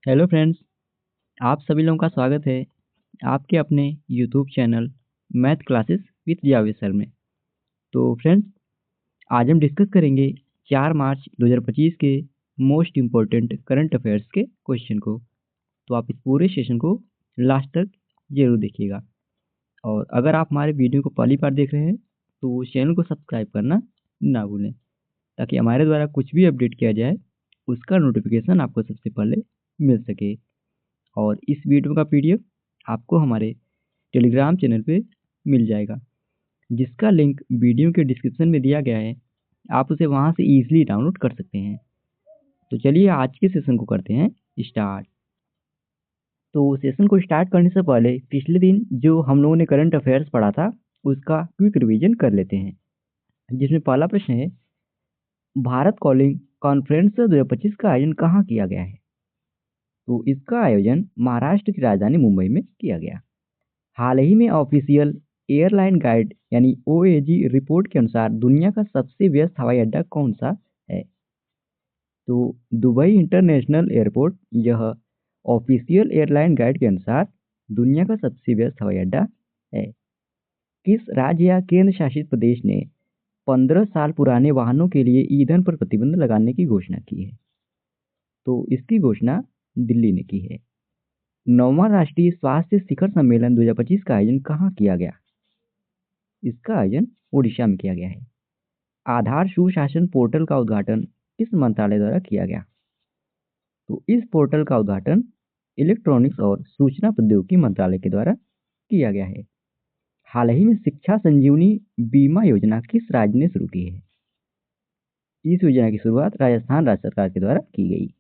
Hello friends, आप सभी लोगों का स्वागत है आपके अपने YouTube channel math classes with Javed sir में। तो फ्रेंड्स, आज हम डिस्कस करेंगे 4 मार्च 2025 के मोस्ट इम्पोर्टेंट करंट अफेयर्स के क्वेश्चन को। तो आप इस पूरे सेशन को लास्ट तक ज़रूर देखिएगा। और अगर आप हमारे वीडियो को पहली बार देख रहे हैं तो चैनल को सब्सक्राइब करना ना भूलें, ताकि हमारे द्वारा कुछ भी अपडेट किया जाए उसका नोटिफिकेशन आपको सबसे पहले मिल सके। और इस वीडियो का पीडीएफ आपको हमारे टेलीग्राम चैनल पे मिल जाएगा, जिसका लिंक वीडियो के डिस्क्रिप्शन में दिया गया है। आप उसे वहां से इजीली डाउनलोड कर सकते हैं। तो चलिए आज के सेशन को करते हैं स्टार्ट। तो सेशन को स्टार्ट करने से पहले पिछले दिन जो हम लोगों ने करंट अफेयर्स पढ़ा था उसका क्विक रिवीजन कर लेते हैं, जिसमें पहला प्रश्न है, भारत कॉलिंग कॉन्फ्रेंस 2025 का आयोजन कहाँ किया गया है? तो इसका आयोजन महाराष्ट्र की राजधानी मुंबई में किया गया। हाल ही में ऑफिशियल एयरलाइन गाइड यानी ओएजी रिपोर्ट के अनुसार दुनिया का सबसे व्यस्त हवाई अड्डा कौन सा है? तो दुबई इंटरनेशनल एयरपोर्ट यह ऑफिशियल एयरलाइन गाइड के अनुसार दुनिया का सबसे व्यस्त हवाई अड्डा है। किस राज्य या केंद्र शासित प्रदेश ने 15 साल पुराने वाहनों के लिए ईंधन पर प्रतिबंध लगाने की घोषणा की है? तो इसकी घोषणा दिल्ली ने की है। 9वां राष्ट्रीय स्वास्थ्य शिखर सम्मेलन 2025 का आयोजन कहाँ किया गया? इसका आयोजन ओडिशा में किया गया है। आधार सुशासन पोर्टल का उद्घाटन किस मंत्रालय द्वारा किया गया? तो इस पोर्टल का उद्घाटन इलेक्ट्रॉनिक्स और सूचना प्रौद्योगिकी मंत्रालय के द्वारा किया गया है। हाल ही में शिक्षा संजीवनी बीमा योजना किस राज्य ने शुरू की है? इस योजना की शुरुआत राजस्थान राज्य सरकार के द्वारा की गई।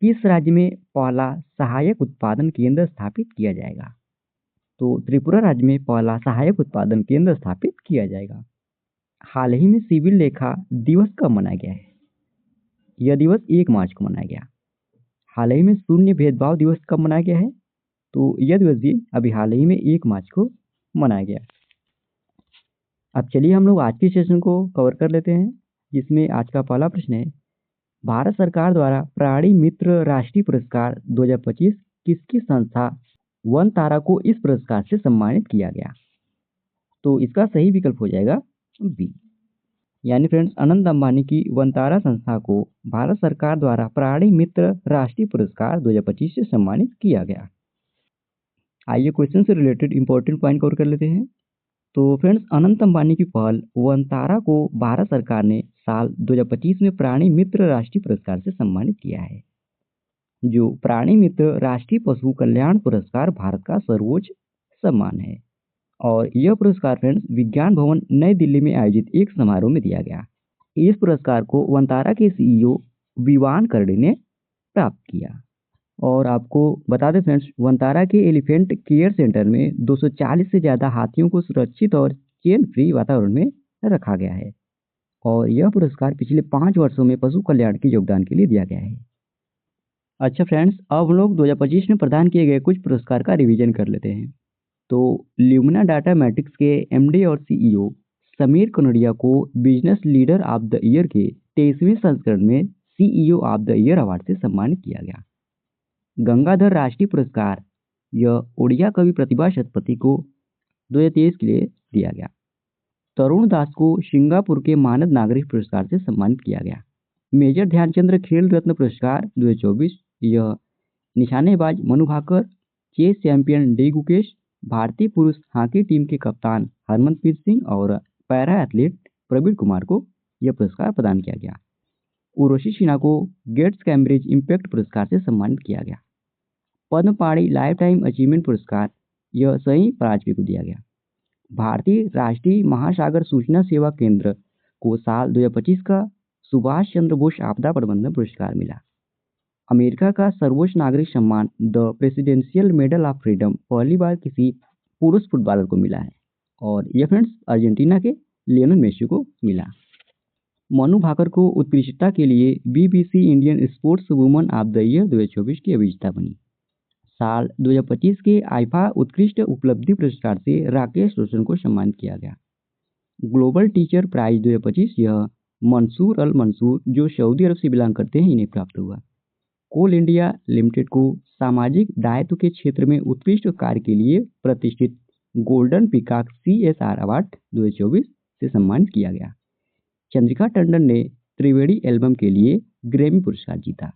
किस राज्य में पहला सहायक उत्पादन केंद्र स्थापित किया जाएगा? तो त्रिपुरा राज्य में पहला सहायक उत्पादन केंद्र स्थापित किया जाएगा। हाल ही में सिविल लेखा दिवस कब मनाया गया है? यह दिवस 1 मार्च को मनाया गया। हाल ही में शून्य भेदभाव दिवस कब मनाया गया है? तो यह दिवस भी अभी हाल ही में 1 मार्च को मनाया गया। अब चलिए हम लोग आज के सेशन को कवर कर लेते हैं, जिसमें आज का पहला प्रश्न है, भारत सरकार द्वारा प्राणी मित्र राष्ट्रीय पुरस्कार 2025 किसकी संस्था वन तारा को इस पुरस्कार से सम्मानित किया गया? तो इसका सही विकल्प हो जाएगा बी, यानी फ्रेंड्स अनंत अंबानी की वनतारा संस्था को भारत सरकार द्वारा प्राणी मित्र राष्ट्रीय पुरस्कार 2025 से सम्मानित किया गया। आइए क्वेश्चन से रिलेटेड इंपॉर्टेंट पॉइंट कवर कर लेते हैं। तो फ्रेंड्स, अनंत अंबानी की पहल वनतारा को भारत सरकार ने साल 2025 में प्राणी मित्र राष्ट्रीय पुरस्कार से सम्मानित किया है। जो प्राणी मित्र राष्ट्रीय पशु कल्याण पुरस्कार भारत का सर्वोच्च सम्मान है। और यह पुरस्कार फ्रेंड्स विज्ञान भवन नई दिल्ली में आयोजित एक समारोह में दिया गया। इस पुरस्कार को वनतारा के सीईओ विवान कर्डे ने प्राप्त किया। और आपको बता दें फ्रेंड्स, वनतारा के एलिफेंट केयर सेंटर में 240 से ज़्यादा हाथियों को सुरक्षित और चेन फ्री वातावरण में रखा गया है। और यह पुरस्कार पिछले 5 वर्षों में पशु कल्याण के योगदान के लिए दिया गया है। अच्छा फ्रेंड्स, अब हम लोग 2025 में प्रदान किए गए कुछ पुरस्कार का रिवीजन कर लेते हैं। तो ल्यूमिना डाटा मैट्रिक्स के एमडी और सीईओ समीर कनोडिया को business leader of the year के 23वें संस्करण में CEO of the year award से सम्मानित किया गया। गंगाधर राष्ट्रीय पुरस्कार यह ओडिया कवि प्रतिभा शतपथी को 2023 के लिए दिया गया। तरुण दास को सिंगापुर के मानद नागरिक पुरस्कार से सम्मानित किया गया। मेजर ध्यानचंद्र खेल रत्न पुरस्कार 2024 यह निशानेबाज Manu Bhaker, chess champion D Gukesh, भारतीय पुरुष हॉकी टीम के कप्तान हरमनप्रीत सिंह और पैरा एथलीट प्रवीण कुमार को यह पुरस्कार प्रदान किया गया। उर्वशी सिन्हा को गेट्स कैम्ब्रिज इम्पैक्ट पुरस्कार से सम्मानित किया गया। पद्म पाणि लाइफ टाइम अचीवमेंट पुरस्कार यह सई पराजवी को दिया गया। भारतीय राष्ट्रीय महासागर सूचना सेवा केंद्र को साल 2025 का सुभाष चंद्र बोस आपदा प्रबंधन पुरस्कार मिला। अमेरिका का सर्वोच्च नागरिक सम्मान the presidential medal of freedom पहली बार किसी पुरुष फुटबॉलर को मिला है। और यह फ्रेंड्स अर्जेंटीना के लियोनेल मेसी को मिला। मनु भाकर को उत्कृष्टता के लिए BBC Indian sports woman of the year 2024 की अभिनेता बनी। साल 2025 के आईफा उत्कृष्ट उपलब्धि पुरस्कार से राकेश रोशन को सम्मानित किया गया। ग्लोबल टीचर प्राइज 2025 यह मंसूर अल मंसूर जो सऊदी अरब से बिलोंग करते हैं इन्हें प्राप्त हुआ। कोल इंडिया लिमिटेड को सामाजिक दायित्व के क्षेत्र में उत्कृष्ट कार्य के लिए प्रतिष्ठित गोल्डन पीकॉक CSR अवार्ड 2024 से सम्मानित किया गया। चंद्रिका टंडन ने त्रिवेणी एल्बम के लिए ग्रैमी पुरस्कार जीता।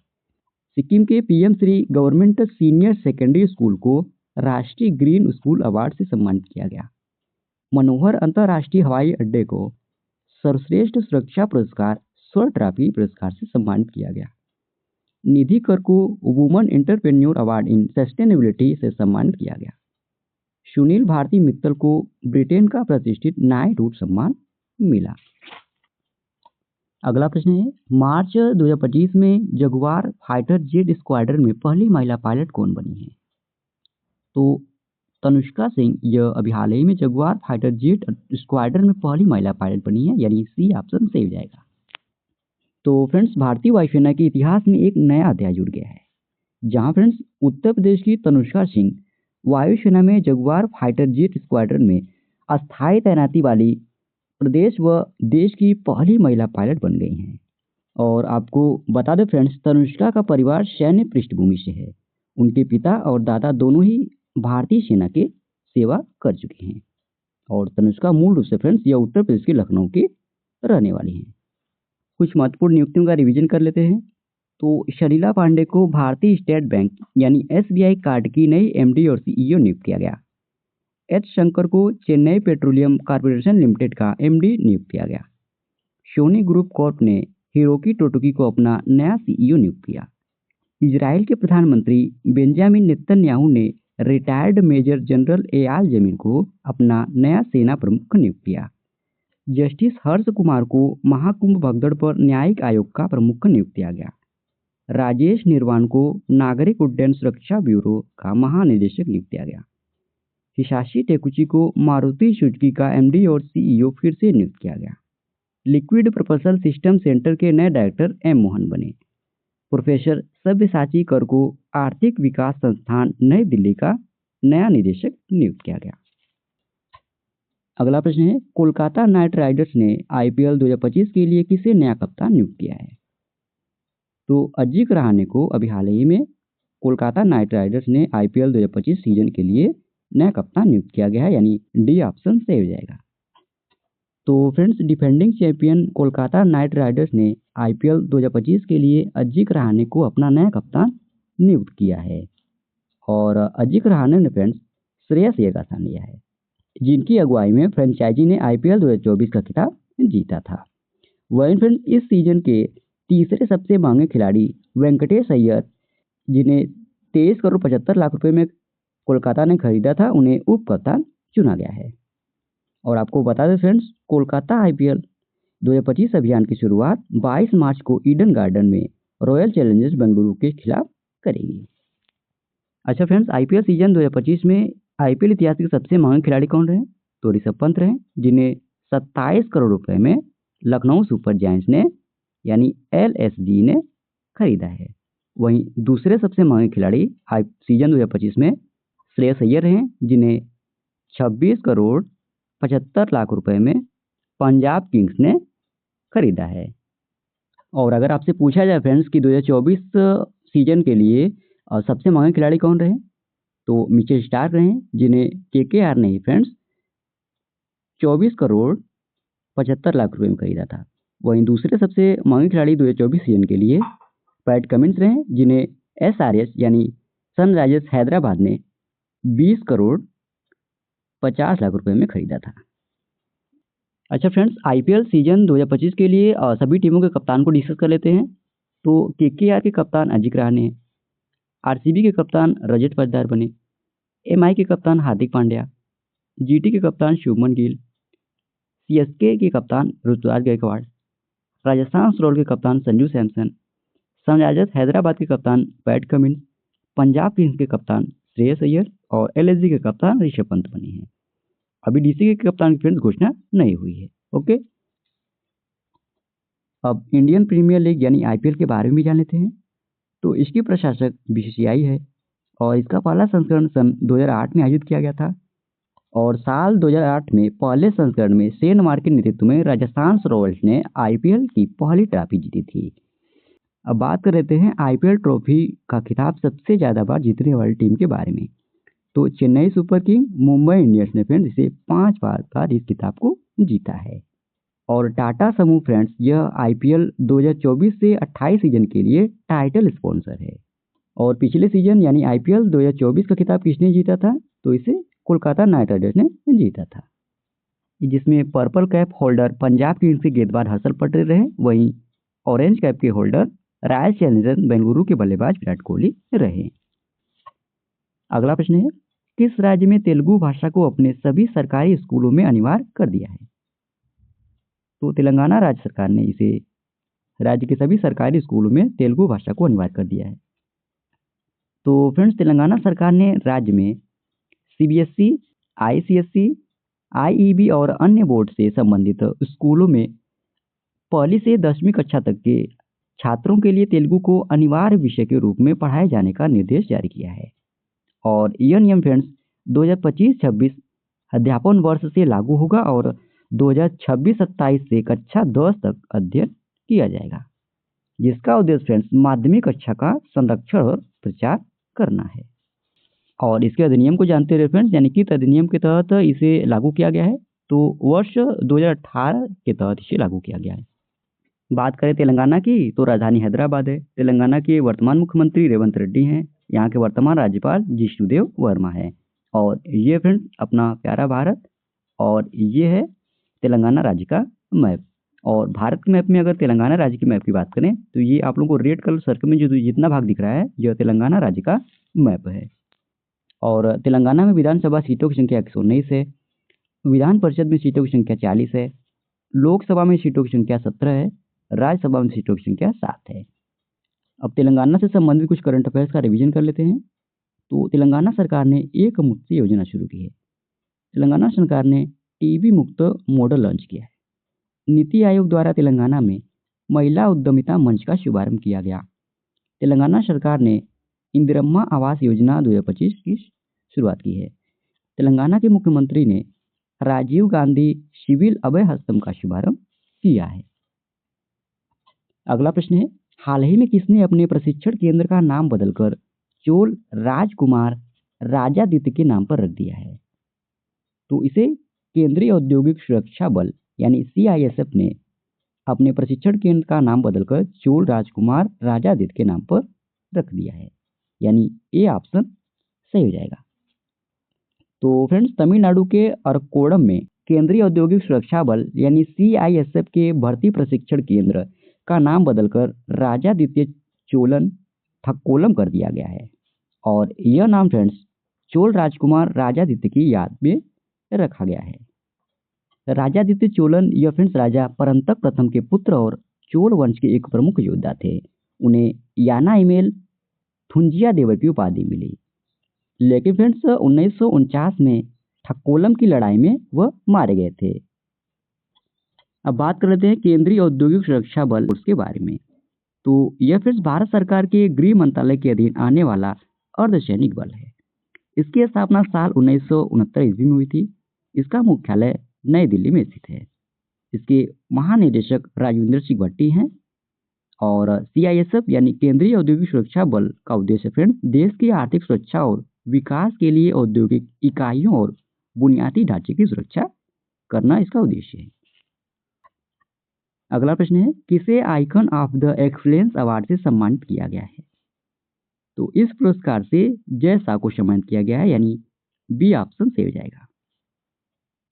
सिक्किम के PM Shri government senior secondary school को राष्ट्रीय ग्रीन स्कूल अवार्ड से सम्मानित किया गया। मनोहर अंतर्राष्ट्रीय हवाई अड्डे को सर्वश्रेष्ठ सुरक्षा पुरस्कार स्वर्ण ट्रॉफी पुरस्कार से सम्मानित किया गया। निधि कर को woman entrepreneur award in sustainability से सम्मानित किया गया। सुनील भारती मित्तल को ब्रिटेन का प्रतिष्ठित नाइटहुड सम्मान मिला। अगला प्रश्न है, मार्च 2025 में जगुआर फाइटर जेट स्क्वाड्रन में पहली महिला पायलट कौन बनी है? तो तनुष्का सिंह यह अभी हाल ही में जगुआर फाइटर जेट स्क्वाड्रन में पहली महिला पायलट बनी है, यानी सी ऑप्शन सही हो जाएगा। तो फ्रेंड्स, भारतीय वायुसेना के इतिहास में एक नया अध्याय जुड़ गया है, जहां फ्रेंड्स उत्तर प्रदेश की तनुष्का सिंह वायुसेना में जगुआर फाइटर जेट स्क्वाड्रन में अस्थायी तैनाती वाली प्रदेश व देश की पहली महिला पायलट बन गई हैं। और आपको बता दें फ्रेंड्स, तनुष्का का परिवार सैन्य पृष्ठभूमि से है। उनके पिता और दादा दोनों ही भारतीय सेना के सेवा कर चुके हैं। और तनुष्का मूल रूप से फ्रेंड्स यह उत्तर प्रदेश के लखनऊ के रहने वाली हैं। कुछ महत्वपूर्ण नियुक्तियों का रिवीजन कर लेते हैं। तो शलीला पांडे को भारतीय स्टेट बैंक यानी SBI कार्ड की नई MD और CEO नियुक्त किया गया। H शंकर को चेन्नई पेट्रोलियम कॉर्पोरेशन लिमिटेड का MD नियुक्त किया गया। सोनी ग्रुप कॉर्प ने हिरोकी टोटोकी को अपना नया CEO नियुक्त किया। इजराइल के प्रधानमंत्री बेंजामिन नेतन्याहू ने रिटायर्ड मेजर जनरल एयाल जमीन को अपना नया सेना प्रमुख नियुक्त किया। जस्टिस हर्ष कुमार को महाकुंभ भगदड़ पर न्यायिक आयोग का प्रमुख नियुक्त किया गया। राजेश निर्वाण को नागरिक उड्डयन सुरक्षा ब्यूरो का महानिदेशक नियुक्त किया गया। हिसाशी टेकुची को मारुति सुजुकी का MD और CEO फिर से नियुक्त किया गया। लिक्विड प्रपल्सन सिस्टम सेंटर के नए डायरेक्टर M मोहन बने। प्रोफेसर सब्यसाची कर को आर्थिक विकास संस्थान नई दिल्ली का नया निदेशक नियुक्त किया गया। अगला प्रश्न है, कोलकाता नाइट राइडर्स ने IPL 2025 के लिए किसे नया कप्तान नियुक्त किया है? तो अजिंक्य रहाणे को अभी हाल ही में कोलकाता नाइट राइडर्स ने IPL 2025 सीजन के लिए नया कप्तान नियुक्त किया गया है, यानी D ऑप्शन सही हो जाएगा। तो friends, defending champion Kolkata night Riders ने IPL 2025 के लिए अजिंक्य रहाणे को अपना नया कप्तान नियुक्त किया है। और अजिंक्य रहाणे ने फ्रेंड्स श्रेयस अय्यर का स्थान लिया है, जिनकी अगुवाई में फ्रेंचाइजी ने IPL 2024 का खिताब जीता था। वहीं फ्रेंड्स, इस सीजन के तीसरे सबसे महंगे खिलाड़ी वेंकटेश अय्यर, जिन्हें 23 करोड़ 75 लाख रुपए में कोलकाता ने खरीदा था, उन्हें उप कप्तान चुना गया है। और आपको बता दें फ्रेंड्स, कोलकाता IPL 2025 अभियान की शुरुआत 22 मार्च को ईडन गार्डन में रॉयल चैलेंजर्स बेंगलुरु के खिलाफ करेगी। अच्छा फ्रेंड्स, IPL सीजन 2025 में IPL इतिहास के सबसे महंगे खिलाड़ी कौन रहे? तो ऋषभ पंत रहे, जिन्हें 27 करोड़ रुपए में लखनऊ सुपर जायंट्स ने यानी LSG ने खरीदा है। वहीं दूसरे सबसे महंगे खिलाड़ी सीजन 2025 में श्रेयस अय्यर रहे, जिन्हें 26 करोड़ 75 लाख रुपए में पंजाब किंग्स ने खरीदा है। और अगर आपसे पूछा जाए फ्रेंड्स कि 2024 सीजन के लिए सबसे महंगे खिलाड़ी कौन रहे, तो मिचेल स्टार्क रहे, जिन्हें KKR ने फ्रेंड्स 24 करोड़ 75 लाख रुपए में खरीदा था। वहीं दूसरे सबसे महंगे खिलाड़ी 2024 सीजन के लिए पैट कमिंस रहे, जिन्हें SRH यानी सनराइजर्स हैदराबाद ने 20 करोड़ 50 लाख रुपए में खरीदा था। अच्छा फ्रेंड्स, IPL सीजन 2025 के लिए सभी टीमों के कप्तान को डिस्कस कर लेते हैं। तो KKR के कप्तान अजिंक्य रहाणे, RCB के कप्तान रजत पाटीदार बने, MI के कप्तान हार्दिक पांड्या, GT के कप्तान शुभमन गिल, CSK के कप्तान ऋतुराज गायकवाड़, राजस्थान रॉयल्स के कप्तान संजू सैमसन, सनराइजर्स हैदराबाद के कप्तान पैट कमिंस, पंजाब किंग्स के कप्तान श्रेयस अय्यर और LSG के कप्तान ऋषभ पंत बने हैं। अभी DC के कप्तान की फ्रेंड्स घोषणा नहीं हुई है। ओके, अब इंडियन प्रीमियर लीग यानी IPL के बारे में भी जान लेते हैं। तो इसकी प्रशासक BCCI है और इसका पहला संस्करण सन 2008 में आयोजित किया गया था। और साल 2008 में पहले संस्करण में शेन वार्न के नेतृत्व में राजस्थान रॉयल्स ने IPL की पहली ट्रॉफी जीती थी। अब बात कर लेते हैं आईपीएल ट्रॉफी का खिताब सबसे ज़्यादा बार जीतने वाली टीम के बारे में। तो Chennai super king, Mumbai Indians ने फ्रेंड्स इसे 5 बार इस खिताब को जीता है। और टाटा समूह फ्रेंड्स यह आईपीएल 2024 से 28 सीजन के लिए टाइटल स्पॉन्सर है। और पिछले सीजन यानी आईपीएल 2024 का खिताब किसने जीता था? तो इसे कोलकाता नाइट राइडर्स ने जीता था, जिसमें purple cap holder Punjab Kings के गेंदबाज हर्षल पटेल रहे। वहीं ऑरेंज कैप के होल्डर रॉयल चैलेंजर्स बेंगलुरु के बल्लेबाज विराट कोहली रहे। अगला प्रश्न है, किस राज्य में तेलुगु भाषा को अपने सभी सरकारी स्कूलों में अनिवार्य कर दिया है? तो तेलंगाना राज्य सरकार ने इसे राज्य के सभी सरकारी स्कूलों में तेलुगु भाषा को अनिवार्य कर दिया है। तो फ्रेंड्स, तेलंगाना सरकार ने राज्य में सीबीएसई, आईसीएसई, आईईबी और अन्य बोर्ड से संबंधित स्कूलों में पहली से 10वीं कक्षा तक के छात्रों के लिए तेलुगु को अनिवार्य विषय के रूप में पढ़ाए जाने का निर्देश जारी किया है। और यह नियम फ्रेंड्स 2025-26 अध्यापन वर्ष से लागू होगा और 2026-27 से कक्षा 10 तक अध्ययन किया जाएगा, जिसका उद्देश्य फ्रेंड्स माध्यमिक कक्षा का संरक्षण और प्रचार करना है। और इसके अधिनियम को जानते रहे फ्रेंड्स, यानी कि अधिनियम के तहत इसे लागू किया गया है। तो वर्ष 2018 के तहत इसे लागू किया गया है। बात करें तेलंगाना की, तो राजधानी हैदराबाद है। तेलंगाना के वर्तमान मुख्यमंत्री रेवंत रेड्डी हैं। यहाँ के वर्तमान राज्यपाल जिष्णुदेव वर्मा है। और ये फ्रेंड्स अपना प्यारा भारत, और ये है तेलंगाना राज्य का मैप। और भारत के मैप में अगर तेलंगाना राज्य की मैप की बात करें तो ये आप लोगों को रेड कलर सर्कल में जो जितना भाग दिख रहा है, यह तेलंगाना राज्य का मैप है। और तेलंगाना में विधानसभा सीटों की संख्या 119 है, विधान परिषद में सीटों की संख्या 40 है, लोकसभा में सीटों की संख्या 17 है, राज्यसभा में सीटों की संख्या 7 है। अब तेलंगाना से संबंधित कुछ करंट अफेयर्स का रिवीजन कर लेते हैं। तो तेलंगाना सरकार ने एक मुक्त योजना शुरू की है। तेलंगाना सरकार ने टीबी मुक्त मॉडल लॉन्च किया है। नीति आयोग द्वारा तेलंगाना में महिला उद्यमिता मंच का शुभारंभ किया गया। तेलंगाना सरकार ने इंदिरम्मा आवास योजना 2025 की शुरुआत की है। तेलंगाना के मुख्यमंत्री ने राजीव गांधी सिविल अभय हस्तम का शुभारंभ किया है। अगला प्रश्न है, हाल ही में किसने अपने प्रशिक्षण केंद्र का नाम बदलकर चोल राजकुमार राजादित्य के नाम पर रख दिया है? तो इसे केंद्रीय औद्योगिक सुरक्षा बल यानी सीआईएसएफ ने अपने प्रशिक्षण केंद्र का नाम बदलकर चोल राजकुमार राजादित्य के नाम पर रख दिया है, यानी ए ऑप्शन सही हो जाएगा। तो फ्रेंड्स, तमिलनाडु के अरकोडम में केंद्रीय औद्योगिक सुरक्षा बल यानी सीआईएसएफ के भर्ती प्रशिक्षण केंद्र का नाम बदलकर राजादित्य चोलन थक्कोलम कर दिया गया है। और यह नाम फ्रेंड्स चोल राजकुमार राजादित्य की याद में रखा गया है। राजादित्य चोलन यह फ्रेंड्स राजा परंतक प्रथम के पुत्र और चोल वंश के एक प्रमुख योद्धा थे। उन्हें याना इमेल थुंजिया देवर की उपाधि मिली, लेकिन फ्रेंड्स 1949 में थक्कोलम की लड़ाई में वह मारे गए थे। अब बात कर लेते हैं केंद्रीय औद्योगिक सुरक्षा बल के बारे में। तो यह फ्रेंड्स भारत सरकार के गृह मंत्रालय के अधीन आने वाला अर्धसैनिक बल है। इसकी स्थापना साल 1969 ईस्वी में हुई थी। इसका मुख्यालय नई दिल्ली में स्थित है। इसके महानिदेशक राजविंदर सिंह भट्टी हैं। और सीआईएसएफ यानी केंद्रीय औद्योगिक सुरक्षा बल का उद्देश्य फ्रेंड्स देश की आर्थिक सुरक्षा और विकास के लिए औद्योगिक इकाइयों और बुनियादी ढांचे की सुरक्षा करना इसका उद्देश्य है। अगला प्रश्न है, किसे icon of the excellence award से सम्मानित किया गया है? तो इस पुरस्कार से जय शाह को सम्मानित किया गया है, यानी बी ऑप्शन सही हो जाएगा।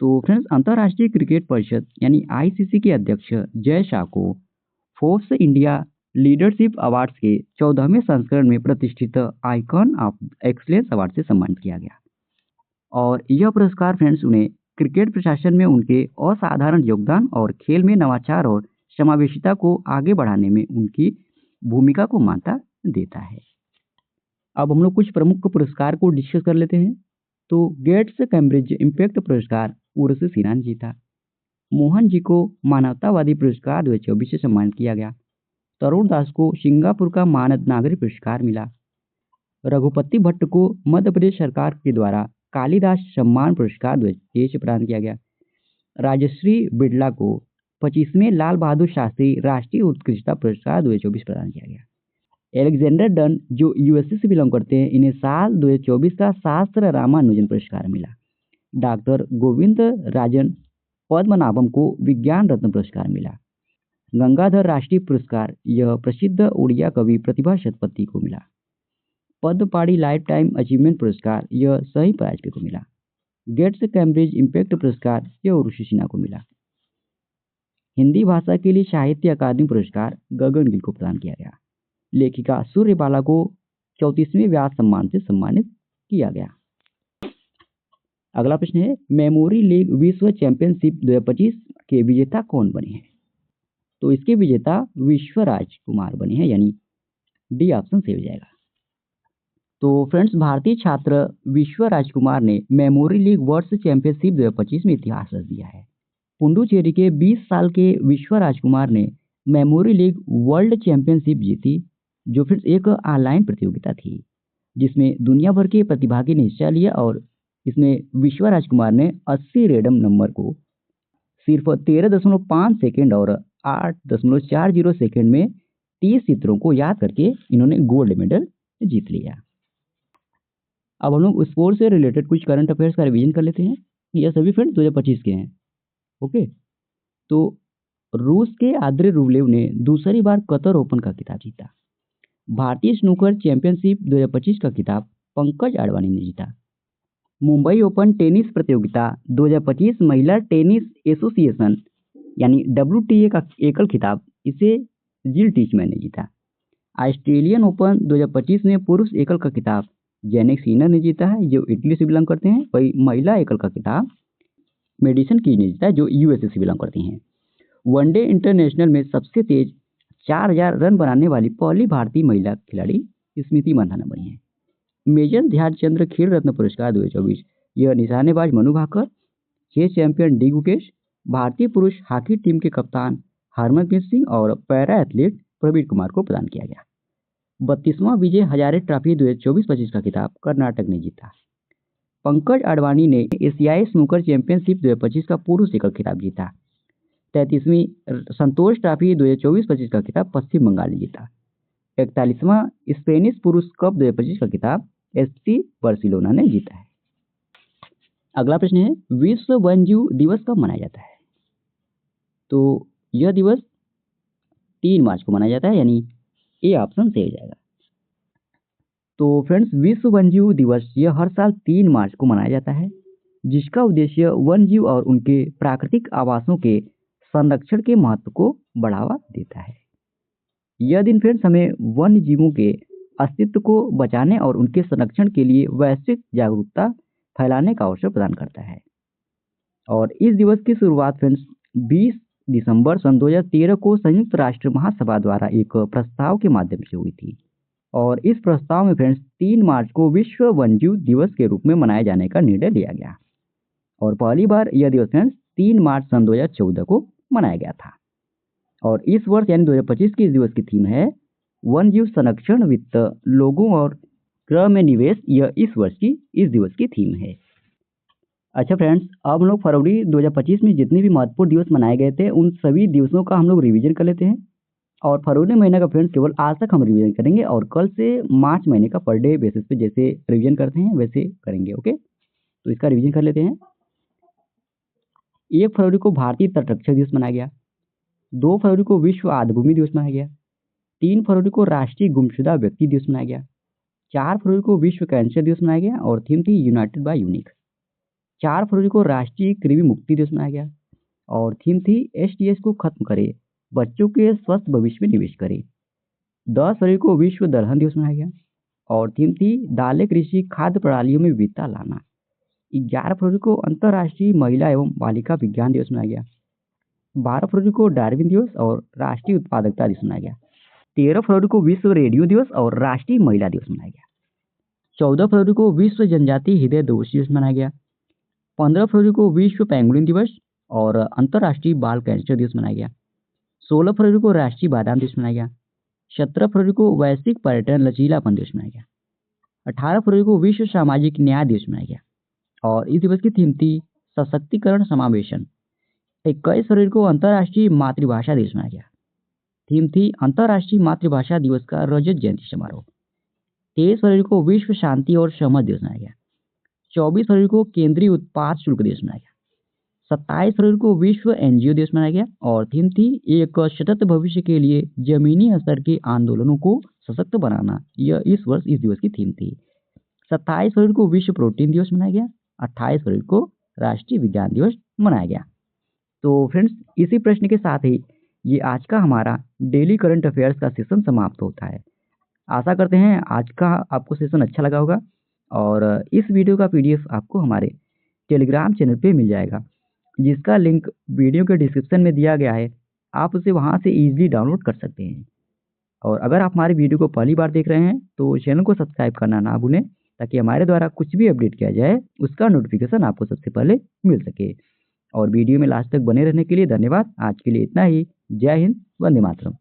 तो फ्रेंड्स, अंतर्राष्ट्रीय क्रिकेट परिषद यानी आईसीसी के अध्यक्ष जय शाह को फोर्ब्स इंडिया लीडरशिप अवार्ड्स के 14वें संस्करण में प्रतिष्ठित आइकन ऑफ एक्सीलेंस अवार्ड से सम्मानित किया गया। और यह पुरस्कार फ्रेंड्स उन्हें क्रिकेट प्रशासन में उनके असाधारण योगदान और खेल में नवाचार और समावेशिता को आगे बढ़ाने में उनकी भूमिका को मान्यता देता है। अब हम लोग कुछ प्रमुख पुरस्कार को डिस्कस कर लेते हैं। तो गेट्स कैम्ब्रिज इम्पैक्ट पुरस्कार उर्वशी सिन्हा ने जीता। मोहन जी को मानवतावादी पुरस्कार 2024 से सम्मानित किया गया। तरुण दास को सिंगापुर का मानद नागरिक पुरस्कार मिला। रघुपति भट्ट को मध्य प्रदेश सरकार के द्वारा कालिदास सम्मान पुरस्कार 2023 से प्रदान किया गया। राजश्री बिड़ला को 25वें लाल बहादुर शास्त्री राष्ट्रीय उत्कृष्टता पुरस्कार 2024 प्रदान किया गया। एलेक्जेंडर डन जो यूएसए से बिलोंग करते हैं, इन्हें साल 2024 का शास्त्र रामानुजन पुरस्कार मिला। डॉक्टर गोविंद राजन पद्मनाभम को विज्ञान रत्न पुरस्कार मिला। गंगाधर राष्ट्रीय पुरस्कार यह प्रसिद्ध उड़िया कवि प्रतिभा शतपथी को मिला। पद्मपाणि लाइफ टाइम अचीवमेंट पुरस्कार यह सही पराजपे को मिला। गेट्स कैम्ब्रिज इम्पैक्ट पुरस्कार यह ऋषि सिन्हा को मिला। हिंदी भाषा के लिए साहित्य अकादमी पुरस्कार गगन गिल को प्रदान किया गया। लेखिका सूर्यबाला को 34वें व्यास सम्मान से सम्मानित किया गया। अगला प्रश्न है, मेमोरी लीग विश्व चैंपियनशिप 2025 के विजेता कौन बने हैं? तो इसके विजेता विश्वराज कुमार बने हैं, यानी डी ऑप्शन सही हो जाएगा। तो फ्रेंड्स, भारतीय छात्र विश्वराज कुमार ने मेमोरी लीग वर्ल्ड चैंपियनशिप 2025 में इतिहास रच दिया है। पुडुचेरी के 20 साल के विश्वराज कुमार ने मेमोरी लीग वर्ल्ड चैंपियनशिप जीती, जो फिर एक ऑनलाइन प्रतियोगिता थी जिसमें दुनिया भर के प्रतिभागी ने हिस्सा लिया। और इसमें विश्वराज कुमार ने 80 रैंडम नंबर को सिर्फ 13.5 सेकेंड और 8.40 सेकेंड में 30 चित्रों को याद करके इन्होंने गोल्ड मेडल जीत लिया। अब हम लोग स्पोर्ट्स से रिलेटेड कुछ करंट अफेयर्स का रिवीजन कर लेते हैं। यह सभी फ्रेंड्स 2025 के हैं। ओके, तो रूस के आंद्रे रूबलेव ने दूसरी बार कतर ओपन का खिताब जीता। भारतीय स्नूकर चैंपियनशिप 2025 का खिताब पंकज आडवाणी ने जीता। मुंबई ओपन टेनिस प्रतियोगिता 2025 महिला टेनिस एसोसिएशन यानी WTA का एकल खिताब इसे जिल टीचमैन ने जीता। ऑस्ट्रेलियन ओपन 2025 में पुरुष एकल का खिताब जेनिक सिनर ने जीता है, जो इटली से बिलोंग करते हैं। वही महिला एकल का खिताब मेडिसन कीज ने जीता है, जो यूएसए से बिलोंग करती हैं। वनडे इंटरनेशनल में सबसे तेज 4000 रन बनाने वाली पहली भारतीय महिला खिलाड़ी स्मृति मंधाना बनी है। मेजर ध्यानचंद्र खेल रत्न पुरस्कार 2024 यह निशानेबाज Manu Bhaker, chess champion D Gukesh, भारतीय पुरुष हॉकी टीम के कप्तान हरमनप्रीत सिंह और पैरा एथलीट प्रवीण कुमार को प्रदान किया गया। 32वां विजय हजारे ट्रॉफी 2024-25 का खिताब कर्नाटक ने जीता। पंकज आडवाणी ने एशियाई स्नूकर चैंपियनशिप 2025 का पुरुष एकल खिताब जीता। 33वीं संतोष ट्रॉफी 2024-25 का खिताब पश्चिम बंगाल ने जीता। 41वां स्पेनिश पुरुष कप 2025 का खिताब FC बार्सिलोना ने जीता है। अगला प्रश्न है, विश्व वन्यजीव दिवस कब मनाया जाता है? तो यह दिवस 3 मार्च को मनाया जाता है, यानी ए ऑप्शन सही हो जाएगा। तो फ्रेंड्स, विश्व वन्यजीव दिवस यह हर साल 3 मार्च को मनाया जाता है, जिसका उद्देश्य वन्यजीव और उनके प्राकृतिक आवासों के संरक्षण के महत्व को बढ़ावा देता है। यह दिन फ्रेंड्स हमें वन्य जीवों के अस्तित्व को बचाने और उनके संरक्षण के लिए वैश्विक जागरूकता फैलाने का अवसर प्रदान करता है। और इस दिवस की शुरुआत फ्रेंड्स 20 दिसंबर सन 2013 को संयुक्त राष्ट्र महासभा द्वारा एक प्रस्ताव के माध्यम से हुई थी। और इस प्रस्ताव में फ्रेंड्स 3 मार्च को विश्व वन्यजीव दिवस के रूप में मनाए जाने का निर्णय लिया गया। और पहली बार यह दिवस फ्रेंड्स 3 मार्च सन 2014 को मनाया गया था। और इस वर्ष यानी 2025 की इस दिवस की थीम है वन्यजीव संरक्षण, वित्त, लोगों और ग्रह में निवेश। यह इस दिवस की थीम है। अच्छा फ्रेंड्स, अब हम लोग फरवरी 2025 में जितने भी महत्वपूर्ण दिवस मनाए गए थे उन सभी दिवसों का हम लोग रिवीजन कर लेते हैं। और फरवरी महीने का फ्रेंड्स केवल आज तक हम रिवीजन करेंगे और कल से मार्च महीने का पर डे बेसिस पे जैसे रिवीजन करते हैं वैसे करेंगे। ओके, तो इसका रिवीजन कर लेते हैं। 1 फरवरी को भारतीय तटरक्षक दिवस मनाया गया। 2 फरवरी को विश्व आर्द्रभूमि दिवस मनाया गया। 3 फरवरी को राष्ट्रीय गुमशुदा व्यक्ति दिवस मनाया गया। 4 फरवरी को विश्व कैंसर दिवस मनाया गया और थीम थी यूनाइटेड बाय यूनिक। 4 फरवरी को राष्ट्रीय कृमि मुक्ति दिवस मनाया गया और थीम थी STS को खत्म करे, बच्चों के स्वस्थ भविष्य में निवेश करें। 10 फरवरी को विश्व दलहन दिवस मनाया गया और थीम थी दालें कृषि खाद्य प्रणालियों में विविधता लाना। 11 फरवरी को अंतर्राष्ट्रीय महिला एवं बालिका विज्ञान दिवस मनाया गया। 12 फरवरी को डार्विन दिवस और राष्ट्रीय उत्पादकता दिवस मनाया गया। 13 फरवरी को विश्व रेडियो दिवस और राष्ट्रीय महिला दिवस मनाया गया। 14 फरवरी को विश्व जनजातीय हृदय दिवस मनाया गया। 15 फरवरी को विश्व पेंगुइन दिवस और अंतर्राष्ट्रीय बाल कैंसर दिवस मनाया गया। 16 फरवरी को राष्ट्रीय बादाम दिवस मनाया गया। 17 फरवरी को वैश्विक पर्यटन लचीलापन दिवस मनाया गया। 18 फरवरी को विश्व सामाजिक न्याय दिवस मनाया गया और इस दिवस की थीम थी सशक्तिकरण समावेशन। 21 फरवरी को अंतर्राष्ट्रीय मातृभाषा दिवस मनाया गया। थीम थी अंतर्राष्ट्रीय मातृभाषा दिवस का रजत जयंती समारोह। 23 फरवरी को विश्व शांति और सहमत दिवस मनाया गया। 24 फरवरी को केंद्रीय उत्पाद शुल्क दिवस मनाया गया। 27 फरवरी को विश्व एनजीओ दिवस मनाया गया और थीम थी एक सशक्त भविष्य के लिए जमीनी स्तर के आंदोलनों को सशक्त बनाना। यह इस वर्ष इस दिवस की थीम थी। 27 फरवरी को विश्व प्रोटीन दिवस मनाया गया। 28 फरवरी को राष्ट्रीय विज्ञान दिवस मनाया गया। तो फ्रेंड्स, इसी प्रश्न के साथ ही ये आज का हमारा डेली करंट अफेयर्स का सेशन समाप्त होता है। आशा करते हैं आज का आपको सेशन अच्छा लगा होगा और इस वीडियो का पीडीएफ आपको हमारे टेलीग्राम चैनल पे मिल जाएगा, जिसका लिंक वीडियो के डिस्क्रिप्शन में दिया गया है। आप उसे वहां से इजीली डाउनलोड कर सकते हैं। और अगर आप हमारे वीडियो को पहली बार देख रहे हैं तो चैनल को सब्सक्राइब करना ना भूलें, ताकि हमारे द्वारा कुछ भी अपडेट किया जाए उसका नोटिफिकेशन आपको सबसे पहले मिल सके। और वीडियो में लास्ट तक बने रहने के लिए धन्यवाद। आज के लिए इतना ही। जय हिंद, वंदे मातरम।